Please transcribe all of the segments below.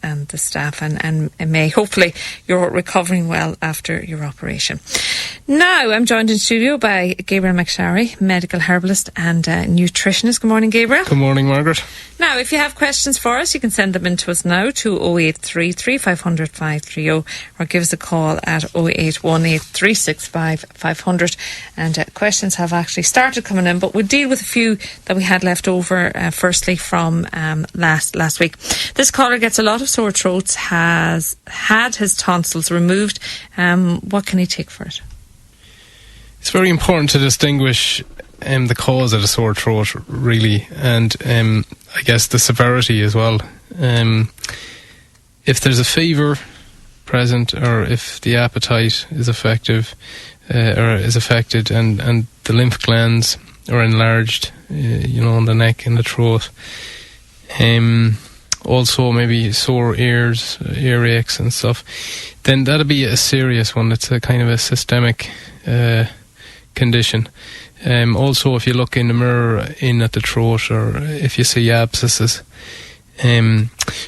and the staff, and May, hopefully you're recovering well after your operation. Now I'm joined in studio by Gabriel McSharry, medical herbalist and nutritionist. Good morning, Gabriel. Good morning, Margaret. Now, if you have questions for us, you can send them in to us now to 0833 500 530 or give us a call at 0818 365 500. And questions have actually started coming in, but we'll deal with a few that we had left over, firstly from last week. This caller gets a lot of sore throats, has had his tonsils removed. What can he take for it? It's very important to distinguish the cause of the sore throat, really, and I guess the severity as well. If there's a fever present, or if the appetite is effective or is affected, and the lymph glands are enlarged, on the neck and the throat. Also maybe sore ears, earaches and stuff, then that'll be a serious one. It's a kind of a systemic condition. Also, if you look in the mirror in at the throat, or if you see abscesses.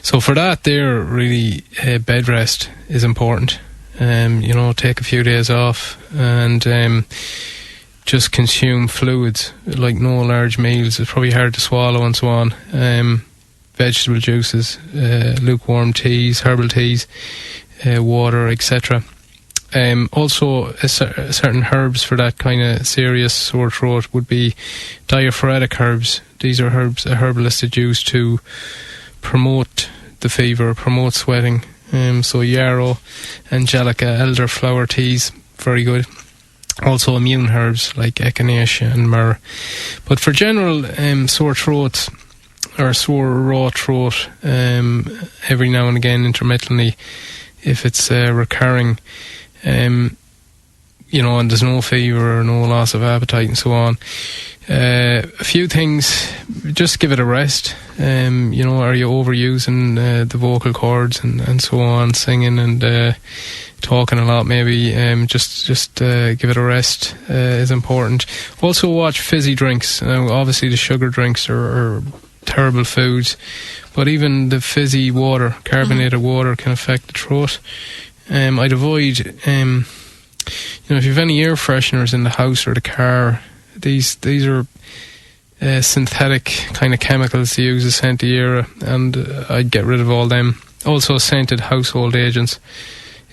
So for that there, really, bed rest is important. Take a few days off and just consume fluids, like no large meals. It's probably hard to swallow and so on. Vegetable juices, lukewarm teas, herbal teas, water, etc. Also, certain herbs for that kind of serious sore throat would be diaphoretic herbs. These are herbs a herbalist would use to promote the fever, promote sweating. So yarrow, angelica, elderflower teas, very good. Also immune herbs like echinacea and myrrh. But for general sore throats, or sore raw throat, every now and again, intermittently, if it's recurring, and there's no fever or no loss of appetite and so on, a few things, just give it a rest. Are you overusing the vocal cords and so on, singing and talking a lot maybe? Just give it a rest is important. Also watch fizzy drinks. Now, obviously the sugar drinks are terrible foods, but even the fizzy water, carbonated water, can affect the throat. I'd avoid, if you have any air fresheners in the house or the car, these are synthetic kind of chemicals to use, a Sentiera, and I'd get rid of all them. Also scented household agents,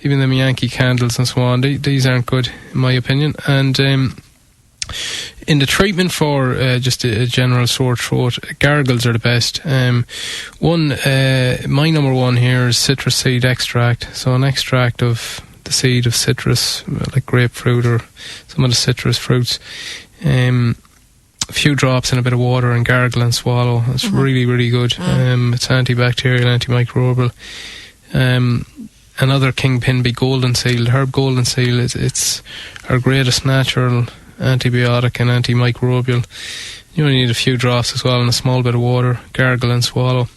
even them Yankee candles and so on, these aren't good in my opinion. And in the treatment for just a general sore throat, gargles are the best. My number one here is citrus seed extract. So an extract of the seed of citrus, like grapefruit or some of the citrus fruits. A few drops in a bit of water and gargle and swallow. It's really, really good. It's antibacterial, antimicrobial. Another kingpin be golden seal. The herb golden seal, it's our greatest natural antibiotic and antimicrobial. You only need a few drops as well and a small bit of water, gargle and swallow.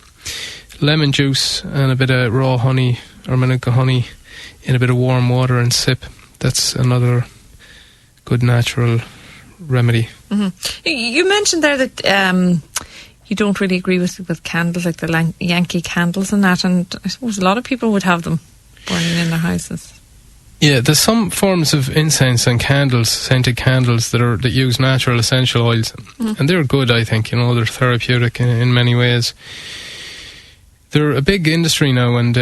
Lemon juice and a bit of raw honey or manuka honey in a bit of warm water and sip. That's another good natural remedy. You mentioned there that you don't really agree with candles, like the Yankee candles and that, and I suppose a lot of people would have them burning in their houses. Yeah, there's some forms of incense and candles, scented candles, that use natural essential oils, and they're good, I think. They're therapeutic in many ways. They're a big industry now, and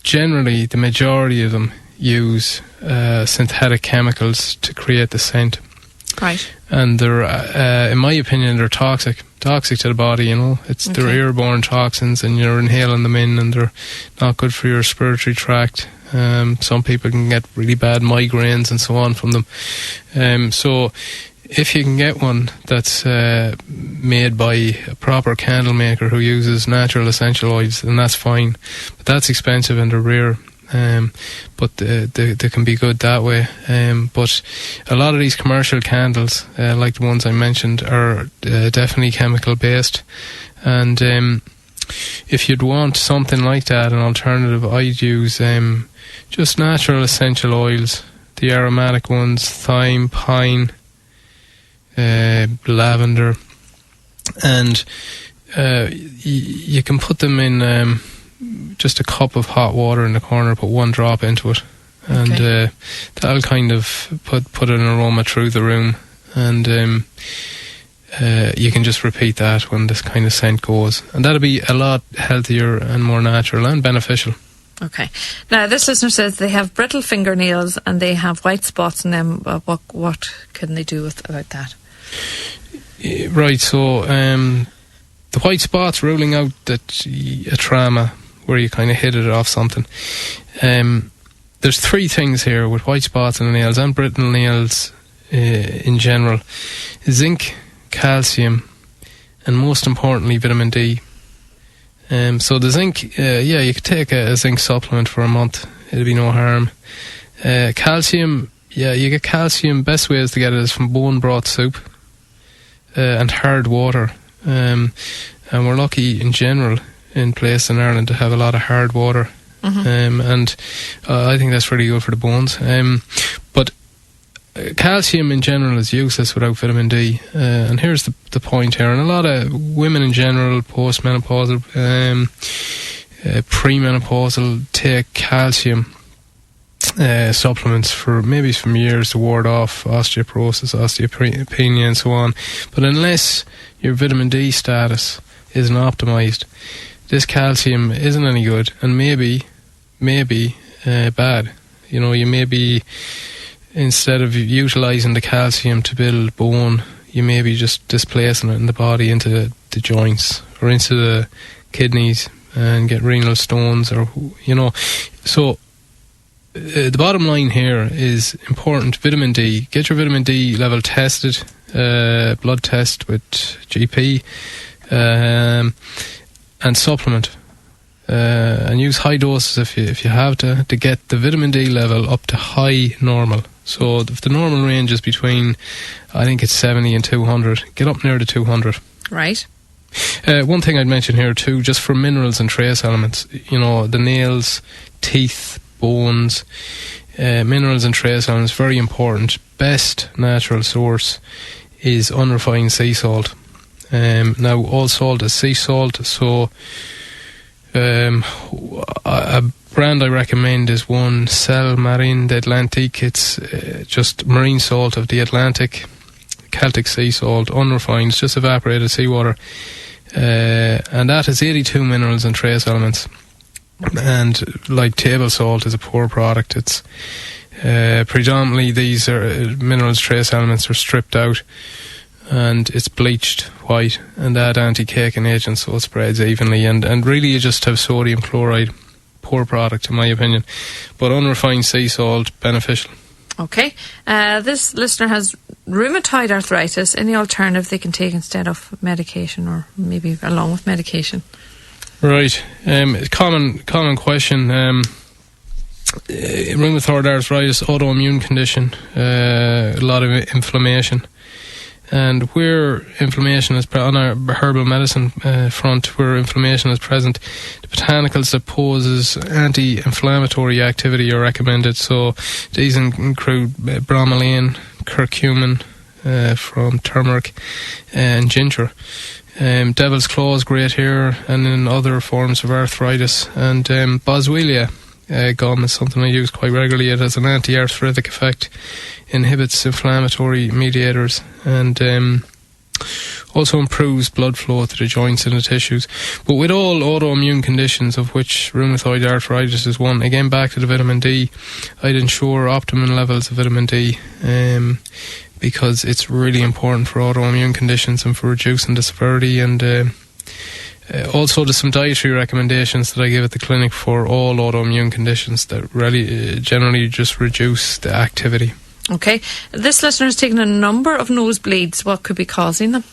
generally the majority of them use synthetic chemicals to create the scent. Right. And they're, in my opinion, they're toxic to the body. They're airborne toxins, and you're inhaling them in, and they're not good for your respiratory tract. Some people can get really bad migraines and so on from them. So if you can get one that's made by a proper candle maker who uses natural essential oils, then that's fine. But that's expensive and they're rare. But they can be good that way. But a lot of these commercial candles, like the ones I mentioned, are definitely chemical based. And if you'd want something like that, an alternative, I'd use just natural essential oils, the aromatic ones, thyme, pine, lavender, and you can put them in just a cup of hot water in the corner, put 1 drop into it, and that'll kind of put an aroma through the room, and you can just repeat that when this kind of scent goes, and that'll be a lot healthier and more natural and beneficial. Okay. Now, this listener says they have brittle fingernails and they have white spots in them. What can they do about that? Right, so the white spots, ruling out that a trauma where you kind of hit it off something. There's 3 things here with white spots in the nails and brittle nails in general: zinc, calcium, and most importantly, vitamin D. So the zinc, you could take a zinc supplement for a month. It'll be no harm. Calcium, you get calcium. Best ways to get it is from bone broth soup and hard water. And we're lucky in general in place in Ireland to have a lot of hard water. And I think that's really good for the bones. But calcium in general is useless without vitamin D, and here's the point here. And a lot of women in general, postmenopausal, premenopausal, take calcium supplements for maybe some years to ward off osteoporosis, osteopenia and so on. But unless your vitamin D status isn't optimised, this calcium isn't any good, and maybe bad. You know, you may be, instead of utilising the calcium to build bone, you may be just displacing it in the body into the joints or into the kidneys and get renal stones, or, you know. So the bottom line here is important: vitamin D. Get your vitamin D level tested, blood test with GP, and supplement. And use high doses if you have to get the vitamin D level up to high normal. So if the normal range is between, I think it's 70 and 200, get up near the 200. Right. One thing I'd mention here too, just for minerals and trace elements, you know, the nails, teeth, bones, minerals and trace elements, very important. Best natural source is unrefined sea salt. Now, all salt is sea salt, so a brand I recommend is one Sel Marine d'Atlantique. It's just marine salt of the Atlantic, Celtic sea salt, unrefined, it's just evaporated seawater, and that has 82 minerals and trace elements. And like table salt is a poor product. It's predominantly these are minerals, trace elements are stripped out, and it's bleached white, and add anti-caking agent so it spreads evenly, and really you just have sodium chloride. Poor product in my opinion, but unrefined sea salt, beneficial. Okay. This listener has rheumatoid arthritis. Any alternative they can take instead of medication, or maybe along with medication? Right. Common question. Rheumatoid arthritis, autoimmune condition, a lot of inflammation. And where inflammation is on our herbal medicine front, where inflammation is present, the botanicals that poses anti-inflammatory activity are recommended. So these include bromelain, curcumin from turmeric, and ginger. Devil's claw is great here, and in other forms of arthritis. And boswellia gum is something I use quite regularly. It has an anti-arthritic effect, inhibits inflammatory mediators, and also improves blood flow to the joints and the tissues. But with all autoimmune conditions, of which rheumatoid arthritis is one, again back to the vitamin D, I'd ensure optimum levels of vitamin D, because it's really important for autoimmune conditions and for reducing the severity. And also there's some dietary recommendations that I give at the clinic for all autoimmune conditions that really generally just reduce the activity. Okay. This listener has taken a number of nosebleeds. What could be causing them?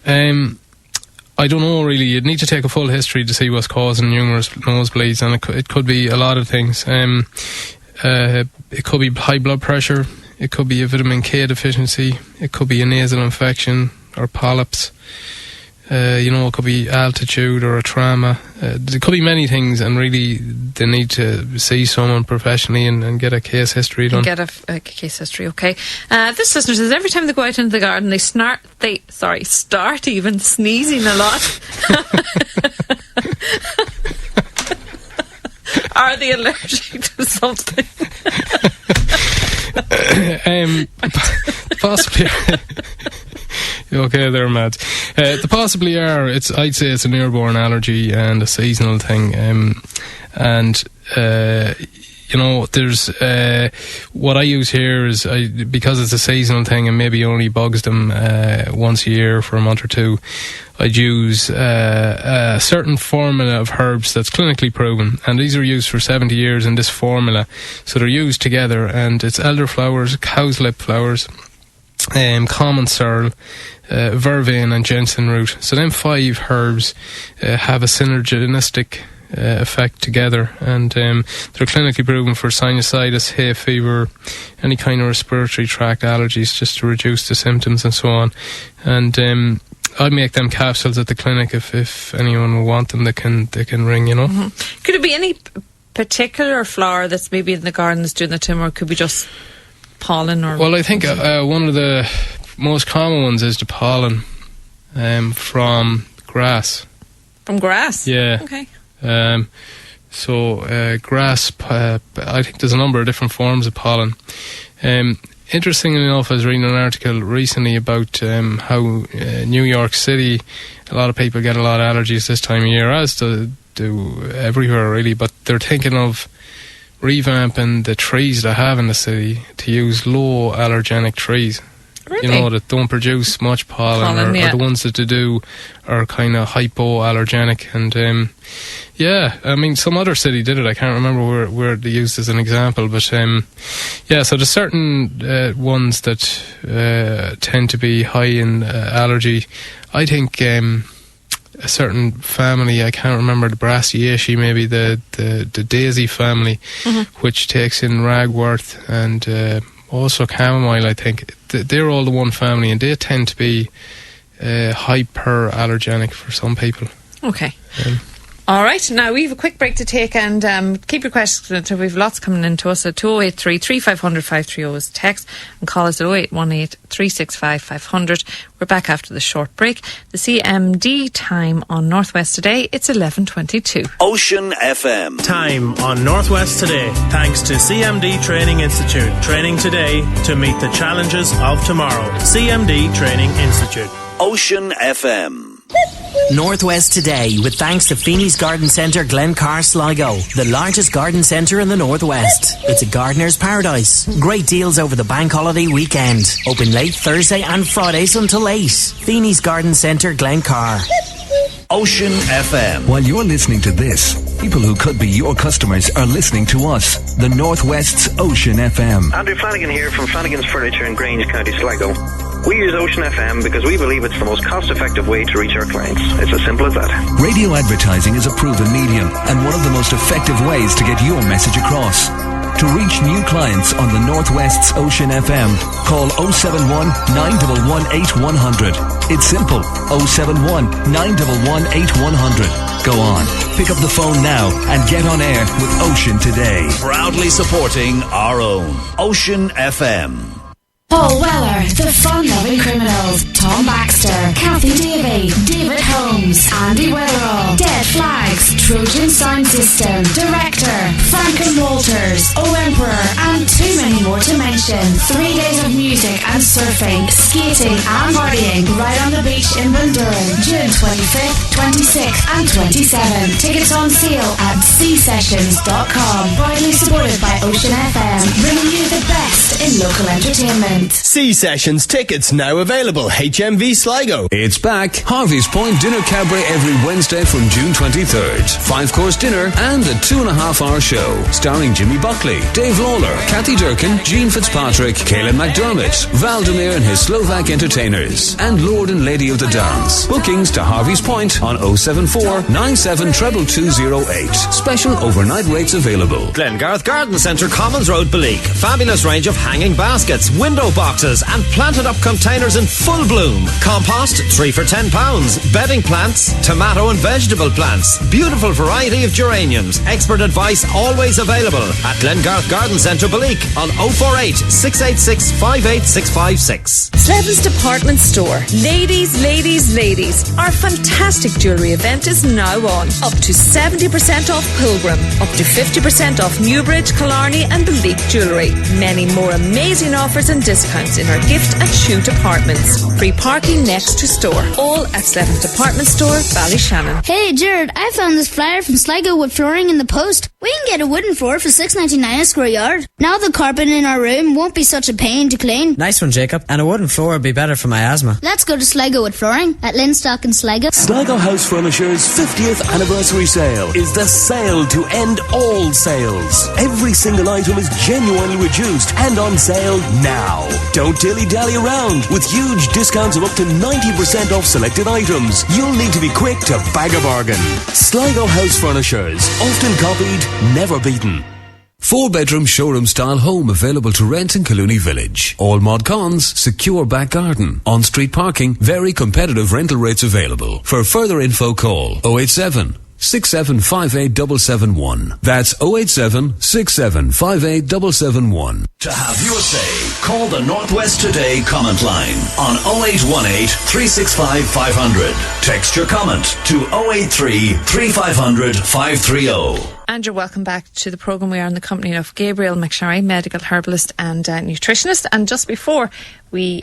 I don't know really. You'd need to take a full history to see what's causing numerous nosebleeds, and it could be a lot of things. It could be high blood pressure, it could be a vitamin K deficiency, it could be a nasal infection or polyps. It could be altitude or a trauma. There could be many things, and really they need to see someone professionally and get a case history done. Get a case history, okay. This listener says every time they go out into the garden, they start even sneezing a lot. Are they allergic to something? Possibly. Okay, they're mad. They possibly are. I'd say it's an airborne allergy and a seasonal thing. There's what I use here is because it's a seasonal thing and maybe only bugs them once a year for a month or two. I'd use a certain formula of herbs that's clinically proven, and these are used for 70 years in this formula. So they're used together, and it's elderflowers, cowslip flowers, common sorrel, vervain and jensen root. So them 5 herbs have a synergistic effect together, and they're clinically proven for sinusitis, hay fever, any kind of respiratory tract allergies, just to reduce the symptoms and so on. And I make them capsules at the clinic. If anyone will want them, they can ring. Mm-hmm. Could it be any particular flower that's maybe in the garden that's doing the tumour, or could be just pollen? Or well, I think one of the most common ones is the pollen from grass. From grass? Yeah. Okay. Grass, I think there's a number of different forms of pollen. Interestingly enough, I was reading an article recently about how New York City, a lot of people get a lot of allergies this time of year, as do everywhere really, but they're thinking of revamping the trees they have in the city to use low allergenic trees. Really? That don't produce much pollen or the ones that they do are kind of hypoallergenic. And some other city did it. I can't remember where they used as an example, but so there's certain ones that tend to be high in allergy. I think a certain family, I can't remember, the Brassiaceae, maybe the daisy family, which takes in ragwort and also chamomile, I think. They're all the one family, and they tend to be hyperallergenic for some people. Okay. All right, now we have a quick break to take, and keep your questions. We have lots coming into us at 2083 3500 530 is text, and call us at 0818 365 500. We're back after the short break. The CMD time on Northwest today, it's 11:22. Ocean FM. Time on Northwest today, thanks to CMD Training Institute. Training today to meet the challenges of tomorrow. CMD Training Institute. Ocean FM. Northwest today, with thanks to Feeney's Garden Centre, Glencar, Sligo, the largest garden centre in the Northwest. It's a gardener's paradise. Great deals over the bank holiday weekend. Open late Thursday and Fridays until 8. Feeney's Garden Centre, Glencar. Ocean FM. While you're listening to this, people who could be your customers are listening to us, the Northwest's Ocean FM. Andrew Flanagan here from Flanagan's Furniture in Grange, County Sligo. We use Ocean FM because we believe it's the most cost-effective way to reach our clients. It's as simple as that. Radio advertising is a proven medium and one of the most effective ways to get your message across. To reach new clients on the Northwest's Ocean FM, call 071 911 8100. It's simple, 071 911 8100. Go on, pick up the phone now and get on air with Ocean today. Proudly supporting our own Ocean FM. Paul Weller, The Fun-Loving Criminals, Tom Baxter, Kathy Davey, David Holmes, Andy Weatherall, Dead Flags, Trojan Sound System, Director, Franklin Walters, O Emperor, and too many more to mention. 3 days of music and surfing, skating and partying right on the beach in Bundoran, June 25th, 26th and 27th. Tickets on sale at csessions.com. Proudly supported by Ocean FM, bringing you the best in local entertainment. C Sessions tickets now available. HMV Sligo. It's back. Harvey's Point Dinner Cabaret every Wednesday from June 23rd. dessert, 5-course dinner, and a 2.5-hour show. Starring Jimmy Buckley, Dave Lawler, Kathy Durkin, Gene Fitzpatrick, Caelan McDermott, Valdemir and his Slovak entertainers, and Lord and Lady of the Dance. Bookings to Harvey's Point on 074 97 22208. Special overnight rates available. Glengarth Garden Centre, Commons Road, Beleek. Fabulous range of hanging baskets, window boxes, and planted up containers in full bloom. Compost, 3 for £10. Bedding plants, tomato and vegetable plants. Beautiful variety of geraniums. Expert advice always available at Glengarth Garden Centre, Beleek on 048 686 58656. Slevins Department Store. Ladies. Our fantastic jewellery event is now on. Up to 70% off Pilgrim. Up to 50% off Newbridge, Killarney and Beleek jewellery. Many more amazing offers and discounts in our gift and shoe departments. Free parking next to store. All at Slevins Department Store, Ballyshannon. Hey Jared, I found this flyer from Sligo with flooring in the post. We can get a wooden floor for $6.99 a square yard. Now the carpet in our room won't be such a pain to clean. Nice one, Jacob. And a wooden floor would be better for my asthma. Let's go to Sligo with flooring at Linstock in Sligo. Sligo House Furniture's 50th anniversary sale is the sale to end all sales. Every single item is genuinely reduced and on sale now. Don't dilly-dally around. With huge discounts of up to 90% off selected items, you'll need to be quick to bag a bargain. Sligo House Furnitures, often copied, never beaten. 4-bedroom showroom-style home available to rent in Collooney Village. All mod cons, secure back garden, on-street parking, very competitive rental rates available. For further info, call 087 6758771. That's 087 6758771. To have your say, call the Northwest Today comment line on 0818 365 500. Text your comment to 083 3500 530. And you're welcome back to the programme. We are in the company of Gabriel McSharry, medical herbalist and nutritionist. And just before we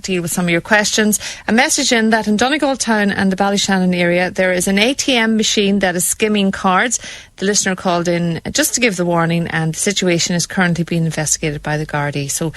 deal with some of your questions, a message in that in Donegal Town and the Ballyshannon area there is an ATM machine that is skimming cards. The listener called in just to give the warning, and the situation is currently being investigated by the Gardaí, so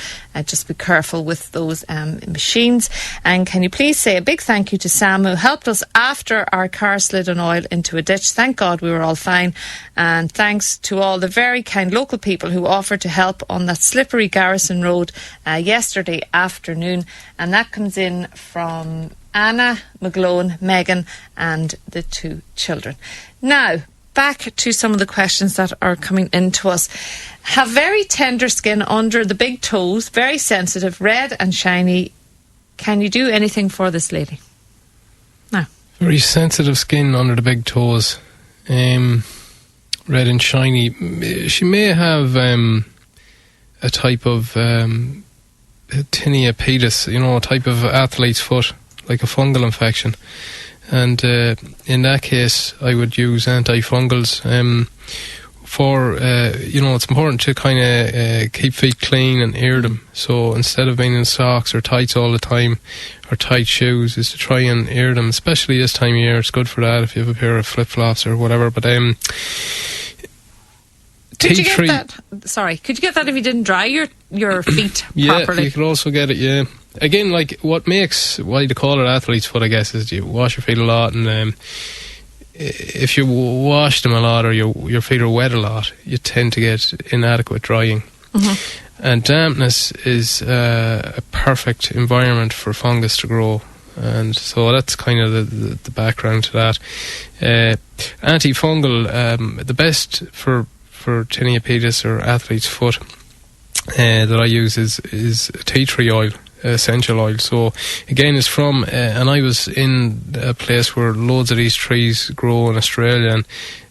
just be careful with those machines. And can you please say a big thank you to Sam, who helped us after our car slid on oil into a ditch. Thank God we were all fine, and thanks to all the very kind local people who offered to help on that slippery Garrison Road yesterday afternoon. And that comes in from Anna, McGlone, Megan and the 2 children. Now, back to some of the questions that are coming into us. Have very tender skin under the big toes, very sensitive, red and shiny. Can you do anything for this lady? No. Very sensitive skin under the big toes. Red and shiny. She may have a type of tinea pedis, a type of athlete's foot, like a fungal infection. And in that case, I would use antifungals. It's important to kind of keep feet clean and air them. So instead of being in socks or tights all the time, or tight shoes, is to try and air them, especially this time of year. It's good for that if you have a pair of flip-flops or whatever. But could you get that? Sorry, could you get that if you didn't dry your feet properly? Yeah, you could also get it. Yeah. Again, like why they call it athlete's foot, I guess, is you wash your feet a lot, and if you wash them a lot or your feet are wet a lot, you tend to get inadequate drying. Mm-hmm. And dampness is a perfect environment for fungus to grow, and so that's kind of the background to that. Antifungal, the best for tinea pedis or athlete's foot that I use is tea tree oil, essential oil. So again, it's from and I was in a place where loads of these trees grow in Australia, and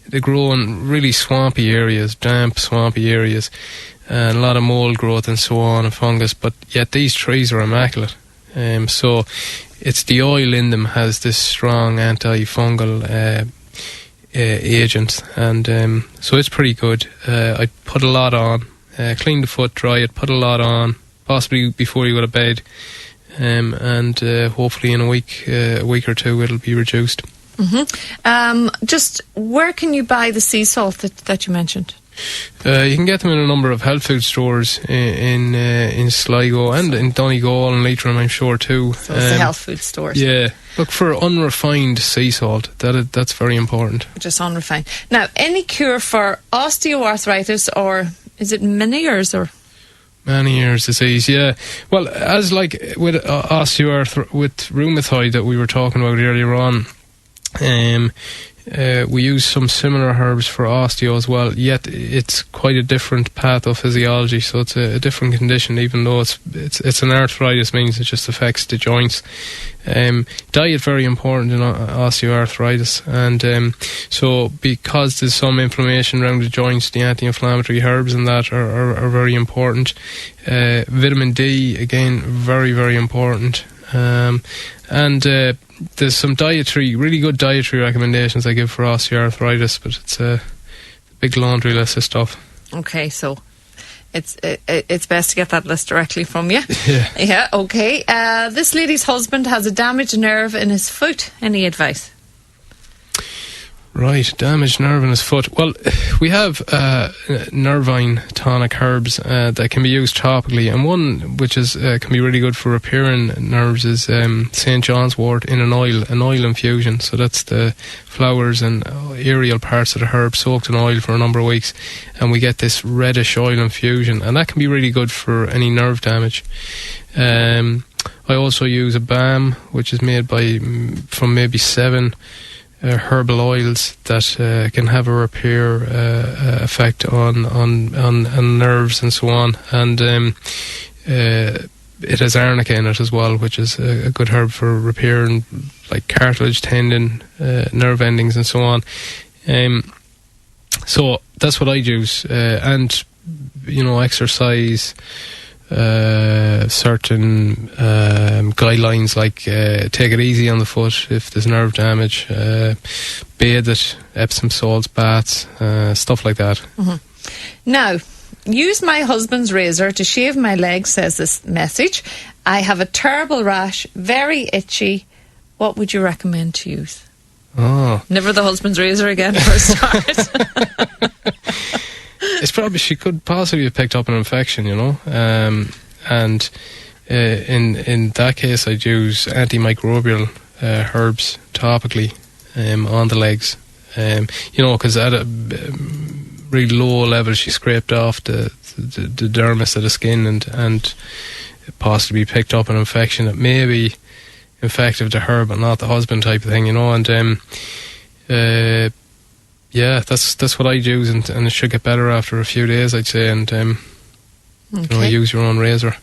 they grow in really swampy areas, damp swampy areas, and a lot of mold growth and so on, and fungus, but yet these trees are immaculate. So it's the oil in them has this strong antifungal agent, and so it's pretty good. I put a lot on, clean the foot, dry it, put a lot on, possibly before you go to bed, and hopefully in a week or two it'll be reduced. Mm-hmm. Just where can you buy the sea salt that you mentioned? You can get them in a number of health food stores in Sligo and in Donegal and Leitrim, I'm sure too. So it's the health food stores. Yeah, look for unrefined sea salt. That's very important. Just unrefined. Now, any cure for osteoarthritis, or is it many years or? Many years disease, yeah. Well, as like with with rheumatoid that we were talking about earlier on, we use some similar herbs for osteo as well, yet it's quite a different pathophysiology, so it's a different condition, even though it's an arthritis, means it just affects the joints. Diet very important in osteoarthritis, and so because there's some inflammation around the joints, the anti-inflammatory herbs and that are very important. Vitamin D, again, very, very important. And there's some really good dietary recommendations I give for osteoarthritis, but it's a big laundry list of stuff. Okay, so it's best to get that list directly from you. Yeah. Yeah, okay. This lady's husband has a damaged nerve in his foot. Any advice? Right, damaged nerve in his foot. Well, we have nervine tonic herbs that can be used topically, and one which is can be really good for repairing nerves is St. John's wort in an oil infusion. So that's the flowers and aerial parts of the herb soaked in oil for a number of weeks, and we get this reddish oil infusion, and that can be really good for any nerve damage. I also use a balm which is made from maybe 7 herbal oils that can have a repair effect on nerves and so on, and it has arnica in it as well, which is a good herb for repairing like cartilage, tendon, nerve endings and so on. So that's what I use, and exercise. Certain guidelines like take it easy on the foot if there's nerve damage, bathe it, Epsom salts baths, stuff like that. Mm-hmm. Now, use my husband's razor to shave my legs, says this message. I have a terrible rash, very itchy. What would you recommend to use? Oh, never the husband's razor again for a start. It's probably, she could possibly have picked up an infection, and in that case I'd use antimicrobial herbs topically on the legs, because at a really low level she scraped off the dermis of the skin and possibly picked up an infection that may be infective to her but not the husband type of thing, and yeah, that's what I use, and it should get better after a few days, I'd say, and use your own razor.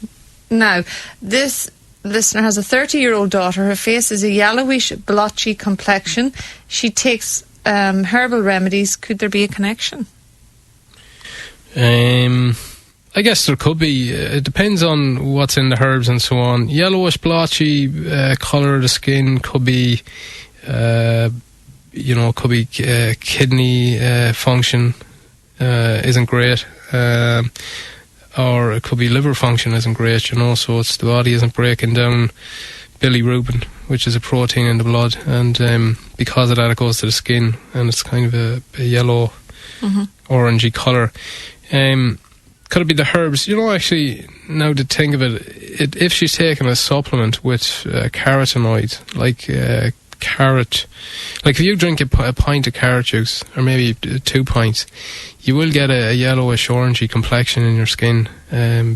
Now, this listener has a 30-year-old daughter. Her face is a yellowish, blotchy complexion. She takes herbal remedies. Could there be a connection? I guess there could be. It depends on what's in the herbs and so on. Yellowish, blotchy colour of the skin could be... could be kidney function isn't great, or it could be liver function isn't great, so it's the body isn't breaking down bilirubin, which is a protein in the blood, and because of that it goes to the skin, and it's kind of a yellow, orangey colour. Could it be the herbs? Actually, now to think of it, if she's taking a supplement with carotenoids, like carrot, like if you drink a pint of carrot juice, or maybe 2 pints, you will get a yellowish orangey complexion in your skin,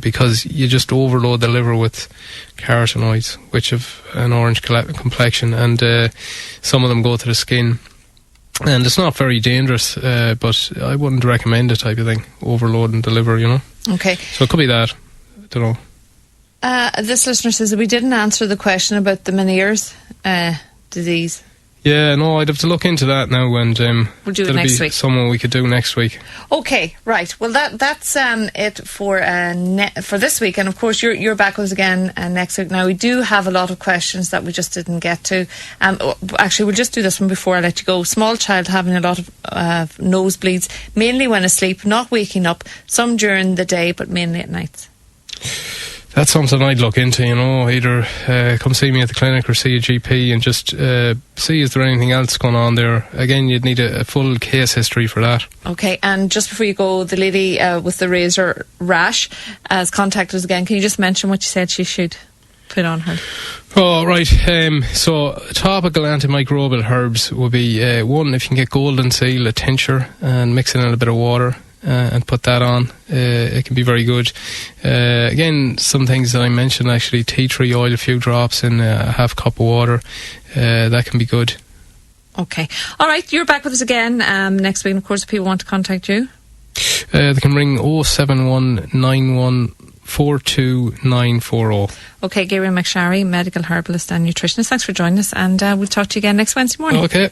because you just overload the liver with carotenoids, which have an orange complexion, and some of them go to the skin, and it's not very dangerous, but I wouldn't recommend it type of thing, overloading the liver, Okay. So it could be that, I don't know. This listener says that we didn't answer the question about the Meniere's disease. Yeah, no, I'd have to look into that now, and we'll do it next week. Someone we could do next week. Okay, right. Well, that's it for this week, and of course you're back with us again next week. Now we do have a lot of questions that we just didn't get to. Actually, we'll just do this one before I let you go. Small child having a lot of nosebleeds, mainly when asleep, not waking up. Some during the day, but mainly at night. That's something I'd look into, either come see me at the clinic or see a GP and just see is there anything else going on there. Again, you'd need a full case history for that. Okay, and just before you go, the lady with the razor rash has contacted us again. Can you just mention what you said she should put on her? Oh, right. So topical antimicrobial herbs would be one, if you can get golden seal, a tincture, and mix it in a bit of water. And put that on. It can be very good. Again, some things that I mentioned, actually, tea tree oil, a few drops in a half cup of water. That can be good. Okay. All right, you're back with us again next week. And of course, if people want to contact you, they can ring 07191 42940. Okay, Gabriel McSharry, medical herbalist and nutritionist. Thanks for joining us, and we'll talk to you again next Wednesday morning. Okay.